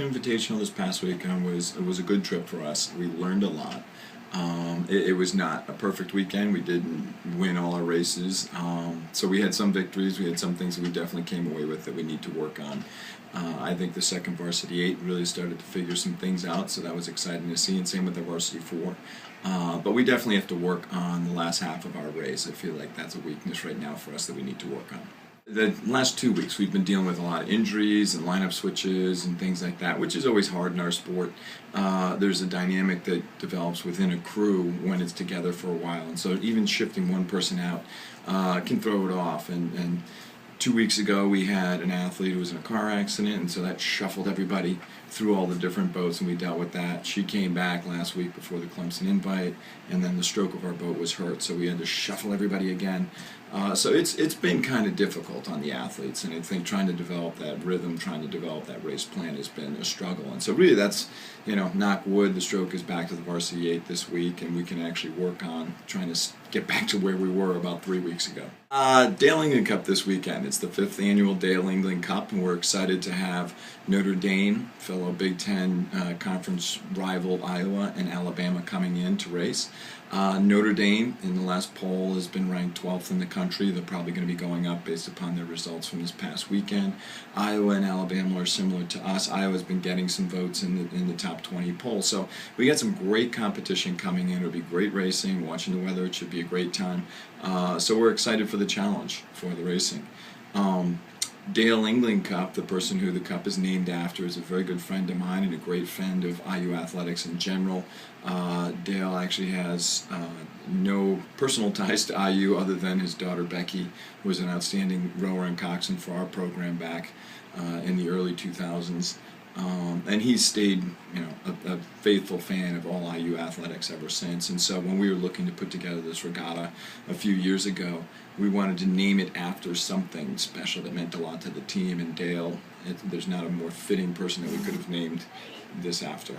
Invitational this past weekend was a good trip for us. We learned a lot. It was not a perfect weekend. We didn't win all our races. So we had some victories. We had some things that we definitely came away with that we need to work on. I think the second varsity 8 really started to figure some things out, so that was exciting to see, and same with the varsity 4. But we definitely have to work on the last half of our race. I feel like that's a weakness right now for us that we need to work on. The last 2 weeks we've been dealing with a lot of injuries and lineup switches and things like that, which is always hard in our sport. There's a dynamic that develops within a crew when it's together for a while, and so even shifting one person out can throw it off. And 2 weeks ago we had an athlete who was in a car accident, and so that shuffled everybody through all the different boats, and we dealt with that. She came back last week before the Clemson Invite, and then the stroke of our boat was hurt, so we had to shuffle everybody again. So it's been kind of difficult on the athletes, and I think trying to develop that rhythm, trying to develop that race plan has been a struggle. And so really that's, knock wood, the stroke is back to the varsity 8 this week, and we can actually work on trying to get back to where we were about 3 weeks ago. Dale England Cup this weekend. It's the 5th annual Dale England Cup, and we're excited to have Notre Dame, fellow Big Ten conference rival Iowa, and Alabama coming in to race. Notre Dame, in the last poll, has been ranked 12th in the country. They're probably going to be going up based upon their results from this past weekend. Iowa and Alabama are similar to us. Iowa's been getting some votes in the top 20 poll. So we got some great competition coming in. It'll be great racing. Watching the weather, it should be a great time. So we're excited for the challenge for the racing. Dale England Cup, the person who the cup is named after, is a very good friend of mine and a great friend of IU athletics in general. Dale actually has no personal ties to IU other than his daughter Becky, who was an outstanding rower and coxswain for our program back in the early 2000s. And he's stayed, a faithful fan of all IU athletics ever since. And so when we were looking to put together this regatta a few years ago, we wanted to name it after something special that meant a lot to the team. And Dale, there's not a more fitting person that we could have named this after.